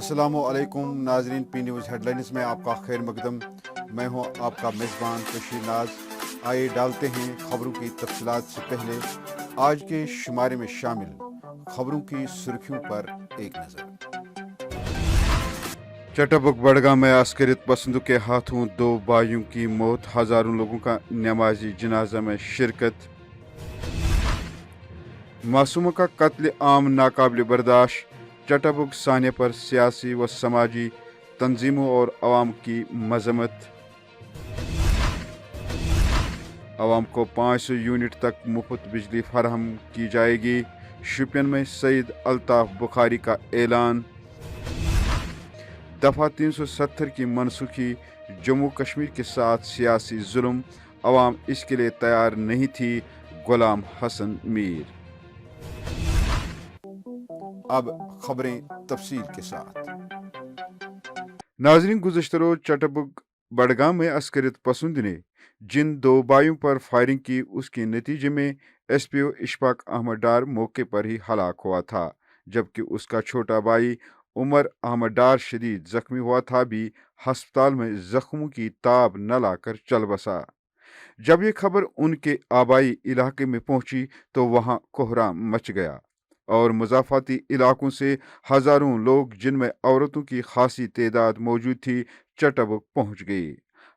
السلام علیکم ناظرین، پی نیوز ہیڈ لائنز میں آپ کا خیر مقدم۔ میں ہوں آپ کا میزبان کشیر ناز۔ آئے ڈالتے ہیں خبروں کی تفصیلات سے پہلے آج کے شمارے میں شامل خبروں کی سرخیوں پر ایک نظر۔ چٹبک بڈگام میں عسکریت پسندوں کے ہاتھوں 2 بھائیوں کی موت، ہزاروں لوگوں کا نمازی جنازہ میں شرکت۔ معصوموں کا قتل عام ناقابل برداشت، چٹبک سانحے پر سیاسی و سماجی تنظیموں اور عوام کی مذمت۔ عوام کو 500 یونٹ تک مفت بجلی فراہم کی جائے گی، شوپین میں سعید الطاف بخاری کا اعلان۔ دفعہ 370 کی منسوخی، جموں کشمیر کے ساتھ سیاسی ظلم، عوام اس کے لیے تیار نہیں تھی، غلام حسن میر۔ اب خبریں تفصیل کے ساتھ۔ ناظرین، گزشتہ روز چٹبک بڈگام میں عسکریت پسند نے جن 2 بھائیوں پر فائرنگ کی، اس کے نتیجے میں ایس پی او اشفاق احمد ڈار موقع پر ہی ہلاک ہوا تھا، جبکہ اس کا چھوٹا بھائی عمر احمد ڈار شدید زخمی ہوا تھا، بھی ہسپتال میں زخموں کی تاب نہ لا کر چل بسا۔ جب یہ خبر ان کے آبائی علاقے میں پہنچی تو وہاں کوہرام مچ گیا اور مضافاتی علاقوں سے ہزاروں لوگ، جن میں عورتوں کی خاصی تعداد موجود تھی، چٹبک پہنچ گئی۔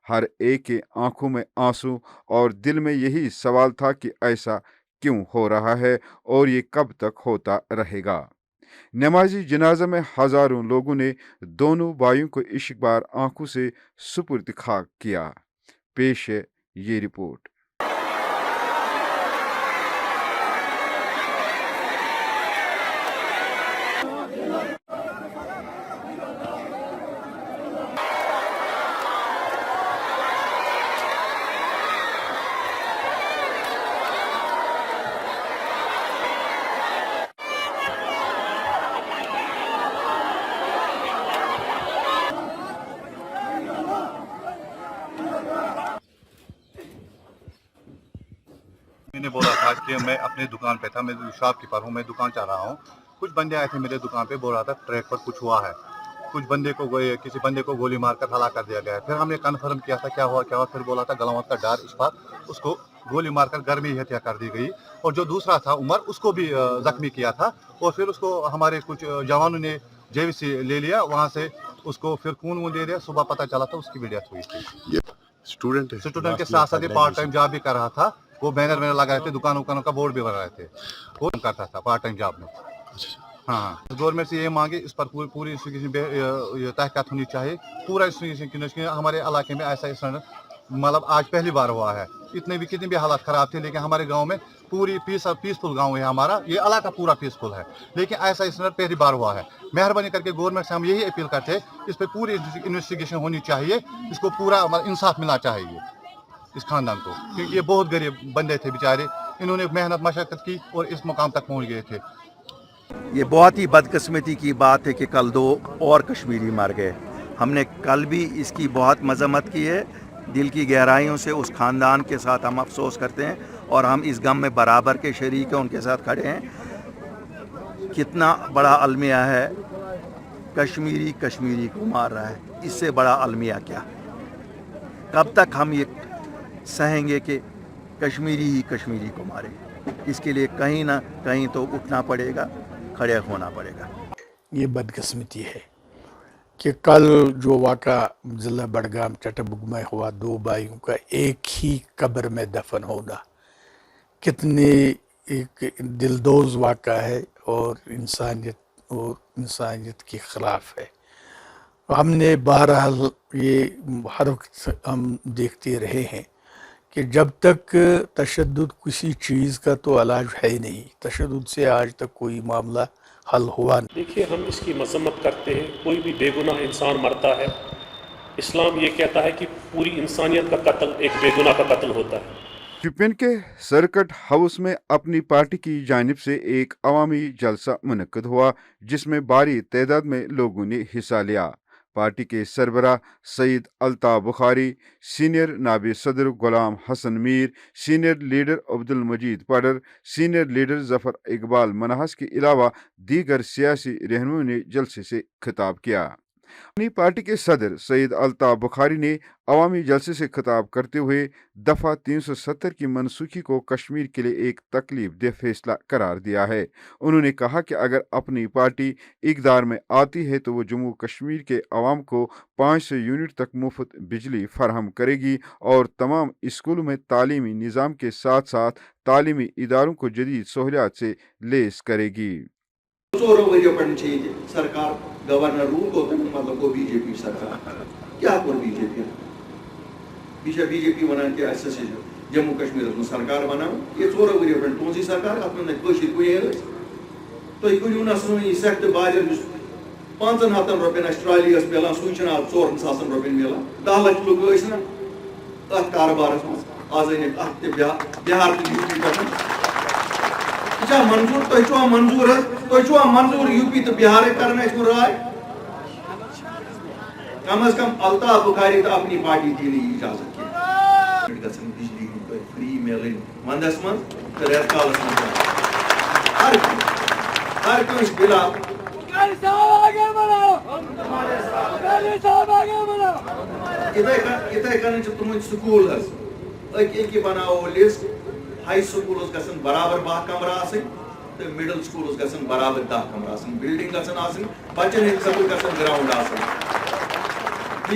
ہر ایک کے آنکھوں میں آنسو اور دل میں یہی سوال تھا کہ ایسا کیوں ہو رہا ہے اور یہ کب تک ہوتا رہے گا۔ نمازی جنازہ میں ہزاروں لوگوں نے دونوں بھائیوں کو عشق بار آنکھوں سے سپرد خاک کیا۔ پیش ہے یہ رپورٹ۔ میں نے بولا تھا کہ میں اپنے دکان پہ تھا، میں شاپ کیپر ہوں، میں دکان چلا رہا ہوں۔ کچھ بندے آئے تھے میرے دکان پہ، بول رہا تھا ٹریک پر کچھ ہوا ہے، کچھ بندے کو کسی بندے کو گولی مار کر ہلاک کر دیا گیا ہے۔ پھر ہم نے کنفرم کیا تھا کیا ہوا، پھر بولا تھا گلاوت کا ڈار اشفاق، اس کو گولی مار کر گھر میں ہی ہتیا کر دی گئی، اور جو دوسرا تھا عمر، اس کو بھی زخمی کیا تھا، اور پھر اس کو ہمارے کچھ جوانوں نے جے وی سی لے لیا، وہاں سے اس کو پھر خون دے دیا۔ صبح پتہ چلا تھا اس کی بھی ڈیتھ ہوئی تھی۔ اسٹوڈنٹ کے ساتھ ساتھ پارٹ ٹائم جاب بھی کر رہا تھا، وہ بینر لگا رہے تھے، دکانوں کا بورڈ بھی بنا رہے تھے، وہ کرتا تھا پارٹ ٹائم جاب میں۔ ہاں، گورنمنٹ سے یہ مانگے اس پر پوری تحقیقات ہونی چاہیے، پورا ہمارے علاقے میں ایسا مطلب آج پہلی بار ہوا ہے۔ کتنی بھی حالات خراب تھے، لیکن ہمارے گاؤں میں پوری پیسفل گاؤں ہے ہمارا، یہ علاقہ پورا پیسفل ہے، لیکن ایسا انسیڈنٹ پہلی بار ہوا ہے۔ مہربانی کر کے گورنمنٹ سے ہم یہی اپیل کرتے ہیں، اس پہ پوری انویسٹیگیشن ہونی چاہیے، اس کو پورا انصاف ملنا چاہیے اس خاندان کو، کیونکہ یہ بہت غریب بندے تھے بیچارے، انہوں نے محنت مشقت کی اور اس مقام تک پہنچ گئے تھے۔ یہ بہت ہی بدقسمتی کی بات ہے کہ کل 2 اور کشمیری مر گئے۔ ہم نے کل بھی اس کی بہت مذمت کی ہے، دل کی گہرائیوں سے اس خاندان کے ساتھ ہم افسوس کرتے ہیں، اور ہم اس غم میں برابر کے شریک ہیں، ان کے ساتھ کھڑے ہیں۔ کتنا بڑا المیہ ہے، کشمیری کو مار رہا ہے، اس سے بڑا المیہ کیا؟ کب تک ہم یہ سہیں گے کہ کشمیری کو مارے؟ اس کے لیے کہیں نہ کہیں تو اٹھنا پڑے گا، کھڑے ہونا پڑے گا۔ یہ بدقسمتی ہے کہ کل جو واقعہ ضلع بڈگام چٹبک میں ہوا، 2 بھائیوں کا ایک ہی قبر میں دفن ہونا، کتنی ایک دلدوز واقعہ ہے اور انسانیت کے خلاف ہے۔ ہم نے بہرحال یہ ہر وقت ہم دیکھتے رہے ہیں کہ جب تک تشدد کسی چیز کا تو علاج ہے نہیں، تشدد سے آج تک کوئی معاملہ حل ہوا نہیں۔ دیکھیے، ہم اس کی مذمت کرتے ہیں، کوئی بھی بے گناہ انسان مرتا ہے، اسلام یہ کہتا ہے کہ پوری انسانیت کا قتل ایک بے گناہ کا قتل ہوتا ہے۔ شوپین کے سرکٹ ہاؤس میں اپنی پارٹی کی جانب سے ایک عوامی جلسہ منعقد ہوا، جس میں بھاری تعداد میں لوگوں نے حصہ لیا۔ पार्टी के सरबराह सईद अल्ताफ बुखारी, सीनियर नायब सदर गुलाम हसन मीर, सीनियर लीडर अब्दुल मजीद पडर, सीनियर लीडर जफर इकबाल मनहस के अलावा दीगर सियासी रहनुमाओं ने जलसे से खिताब किया। अपनी पार्टी के सदर सईद अल्ताफ बुखारी ने अवामी जलसे से खिताब करते हुए दफा 370 की मनसूखी को कश्मीर के लिए एक तकलीफ दह फैसला करार दिया है। उन्होंने कहा कि अगर अपनी पार्टी इक़्तिदार में आती है तो वो जम्मू कश्मीर के अवाम को 500 यूनिट तक मुफ्त बिजली फराहम करेगी और तमाम स्कूलों में तालीमी निज़ाम के साथ साथ तालीमी इदारों को जदीद सहूलियात से लेस करेगी। सरकार गवर्नर रूल को मतलब को बीजेपी सरकार क्या कर बीजेपी वन कि जम्मू कश्मीर में सरकार बनाओ ये 4 वरी पे तुझी सरकार तुम करू ना सेट बाजर 500 रुपये ट्राली मिलान सह 4,000 रुपये मिलान 10 लाख लोग ना कारोबार आज बिहार तो यूपी पे मंजूर तुम मंजूर यूपी तो बिहार करना राय कम अज कम अल्ताफ बुखारी तो अपनी पार्टी दी इजाजत बिजली फ्री मिल वंदस मन तो रेत कालस हर कंस बिला इथे कन तुम स्कूल अकी बनाओ लिस्ट हाई स्कूल गसन बराबर 12 कमरा तो मिडल स्कूल गसन बराबर 10 कमरा बिल्डिंग गसन बच्चन हिंद सब गसन ग्राउंड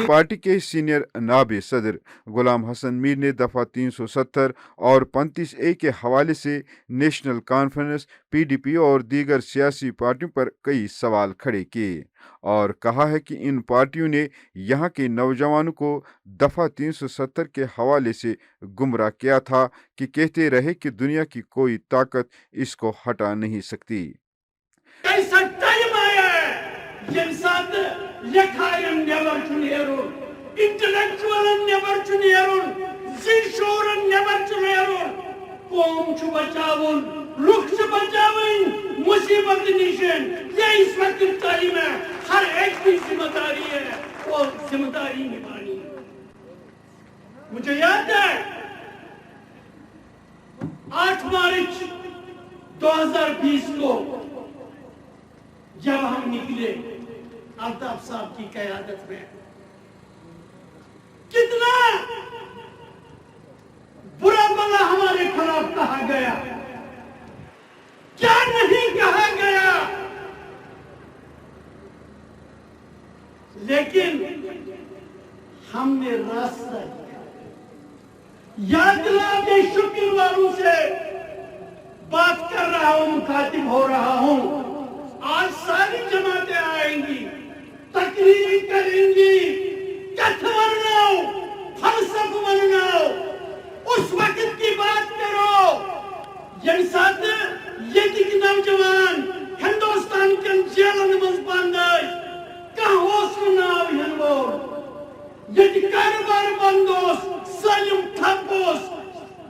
पार्टी के सीनियर नायब सदर गुलाम हसन मीर ने दफा 370 और 35A के हवाले से नेशनल कॉन्फ्रेंस, PDP और दीगर सियासी पार्टियों पर कई सवाल खड़े किए और कहा है कि इन पार्टियों ने यहाँ के नौजवानों को दफा 370 के हवाले से गुमराह किया था कि कहते रहे कि दुनिया की कोई ताकत इसको हटा नहीं सकती। लेखायन नेवर छु नेरुन, इंटेलेक्चुअलन नेवर छु नेरुन, जिशोरन नेवर छु नेरुन, कौम छु बचावन, रुख छु बचावन, मुसीबत निशन, ये इस वक्त तालीम है, हर एक की जिम्मेदारी है और जिम्मेदारी निभानी है। मुझे याद है 8 मार्च 2020 को जब हम निकले अल्ताफ साहब की क़यादत में, कितना बुरा भला हमारे खिलाफ कहा गया, क्या नहीं कहा गया, लेकिन हमने रास्ता किया। याद दिलाते शुक्रवारों से बात कर रहा हूं, मुखातिब हो रहा हूं। आज सारी जमातें आएंगी, तकरीर करेंगी, कथ मनाओ, फलसफ मनाओ, उस वक्त की बात करो यम साथ ये नौजवान हिंदुस्तान के जेलन मज बंद कहोस नाव हनवो ये कारोबार बंदोस सलिम ठपोस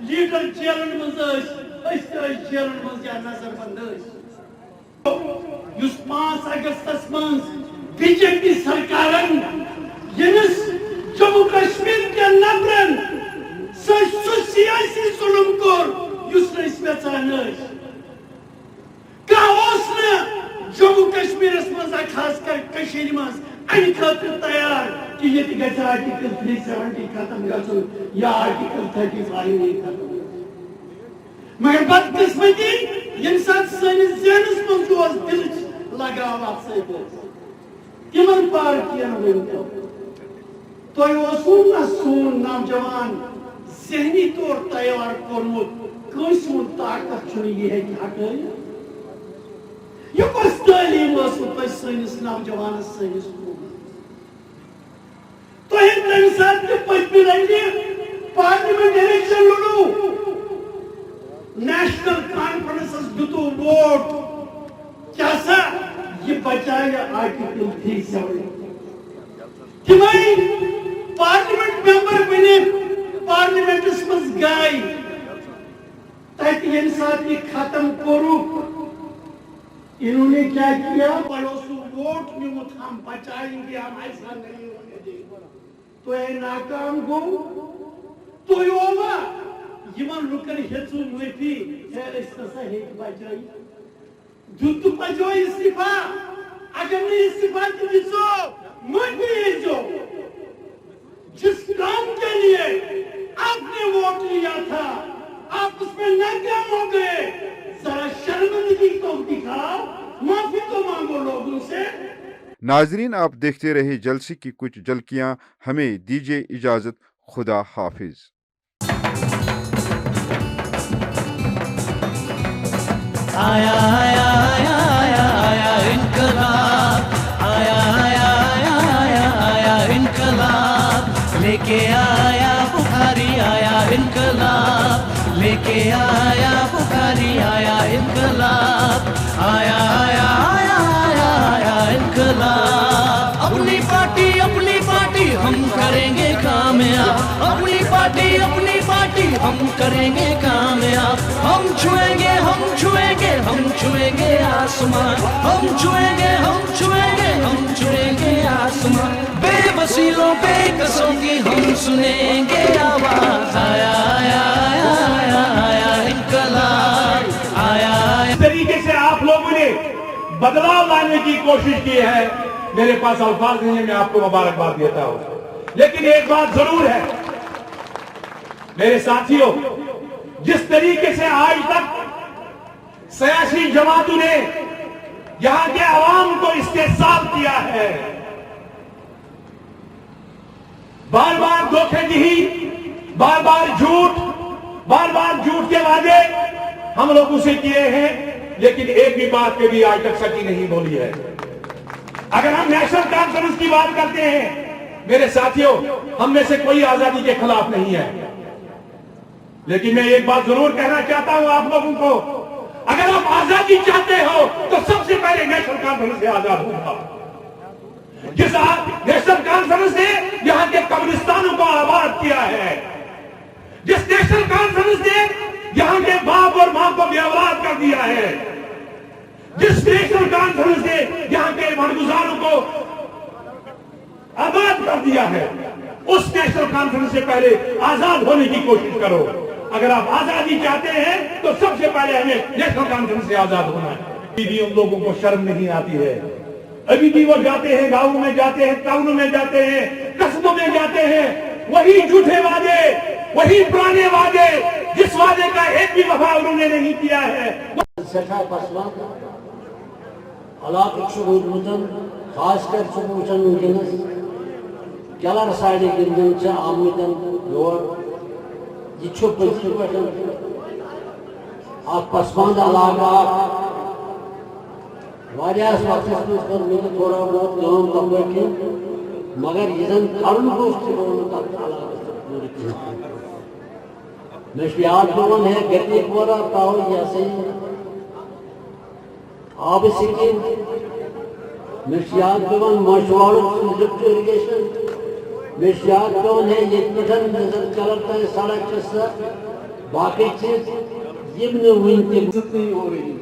लीडर जेलन मज जेलन मज या नजर बंद 5 अगस्त मन बीजेपी सरकार जम्मू कश्मीर के नबरन सियासी जुल्म कोर जम्मू कश्मीर खासकर खातर तैयार कि ये आर्टिकल 370 खत्म गो या आर्टिकल 35 खत्म मगर बदकिस्मती ये सैनिस जेनस मज दिल लगाव तिमन पार्टियन तुम सोन नौजवान जहनी तौर तैयार कोर्मुत ताकत यह हटा यह तालीम सैनिस नौजवान सैनिस तम सात पत्मी लटि पार्लियामेंट इलेक्शन लड़ू नेशनल कॉन्फ्रेंस दितु वोट क्या सा ये बचाया आर्टिकल 370 पार्लियामेंट मेंबर बने पार्लियामेंट मज गई तक ये खत्म करू इन्होंने क्या किया पड़ोसू वोट निमुत हम बचाएंगे, हम ऐसा नहीं होने देंगे। तो ये नाकाम गो तो होगा यमन लुकन हेचु मुफी है ऐसा हेक बचाई जुत पजो इस्तीफा अगर नहीं इस्तीफा दीजो मत दीजो। जिस काम के लिए आपने वोट लिया था आप उसमें नाकाम हो गए, जरा शर्मिंदगी तो दिखाओ, माफी तो मांगो लोगों से। नाजरीन, आप देखते रहे जलसे की कुछ झलकियां, हमें दीजिए इजाजत, खुदा हाफिज। आया आया आया आया आया इनकलाब, आया आया आया आया आया इनकलाब, लेके आया बुखारी आया इनकलाब, लेके आया बुखारी आया इनकलाब, आया आया आया आया आया इनकलाब। अपनी पार्टी हम करेंगे कामयाब, अपनी पार्टी हम करेंगे कामयाब। हम छुएंगे आसमान, हम छुएंगे आसमान। बेवसीलों बेकसों की हम सुनेंगे आवाज, आया आया आया आया आया इनकलाब, आया। इस तरीके से आप लोगों ने बदलाव लाने की कोशिश की है, मेरे पास अल्फाज नहीं है, मैं आपको मुबारकबाद देता हूं। लेकिन एक बात जरूर है मेरे साथियों, जिस तरीके से आज तक सियासी जमातों ने यहां के आवाम को इस्तेहसाल किया है, बार बार धोखेधड़ी, बार बार झूठ के वादे हम लोगों से किए हैं, लेकिन एक भी बात पे भी आज तक सच्ची नहीं बोली है। अगर हम नेशनल कॉन्फ्रेंस की बात करते हैं मेरे साथियों, हम में से कोई आजादी के खिलाफ नहीं है, लेकिन मैं एक बात जरूर कहना चाहता हूं आप लोगों को, अगर आप आजादी चाहते हो तो सबसे पहले नेशनल कॉन्फ्रेंस से आजाद होगा। जिस नेशनल कॉन्फ्रेंस ने यहां के कब्रिस्तानों को आबाद किया है, जिस नेशनल कॉन्फ्रेंस ने यहां के बाप और मां को बेऔलाद कर दिया है, जिस नेशनल कॉन्फ्रेंस ने यहां के मरगुजारों को आबाद कर दिया है, उस नेशनल कॉन्फ्रेंस से पहले आजाद होने की कोशिश करो। अगर आप आजादी चाहते हैं तो सबसे पहले हमें नेशनल कॉन्फ्रेंस से आजाद होना है। अभी भी उन लोगों को शर्म नहीं आती है, अभी भी वो जाते हैं, गांवों में जाते हैं, टाउनों में जाते हैं, कस्बों में जाते हैं, वही झूठे वादे, वही पुराने वादे, जिस वादे का एक भी वफा उन्होंने नहीं किया है। खासकर कलर साइड गिंदन आमदन यह पसमानद इलाका वक्त कर थोड़ा बहुत काम कपड़ मगर यह मे याद पेवान है गरपोरा पाव यह सा आब स्कीम, मे याद पेवान मशवाड़ लिफ्ट इरीगेशन, मे याद पेवान है ये नजर चलता है सड़क बाकी चीज इज्जत नहीं हो रही।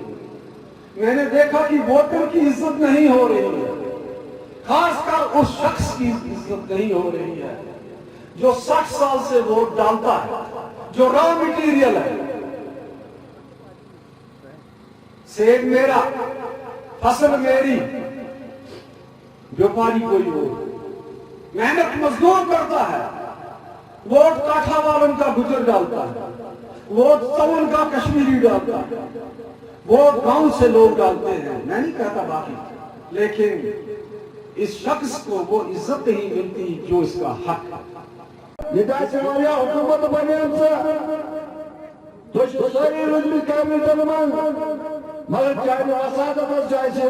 मैंने देखा कि वोटर की इज्जत नहीं हो रही है, खासकर उस शख्स की इज्जत नहीं हो रही है जो 60 साल से वोट डालता है, जो रॉ मटेरियल है। सेब मेरा, फसल मेरी, व्यापारी कोई हो, मेहनत मजदूर करता है, वोट काठा वालन का गुजर डालता है, वोट तवन का कश्मीरी डालता है, वोट गांव से लोग डालते हैं। मैं नहीं कहता बाकी, लेकिन इस शख्स को वो इज्जत नहीं मिलती जो इसका हक है। हुकूमत बने मगर चाहे वसादत चाहे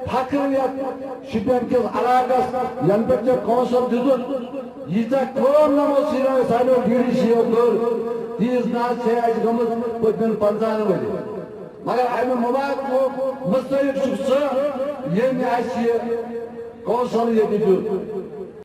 फखरियत शुपियन किस इलाकस यन पे कौंसल दितुन यीजा कम नमो सिरो सानो डीडीसी कर तीस नाज छे आज गमत पतन 50 वरी मगर अमे मुबारक मुस्तैद सुख ये कौंसल ये दितु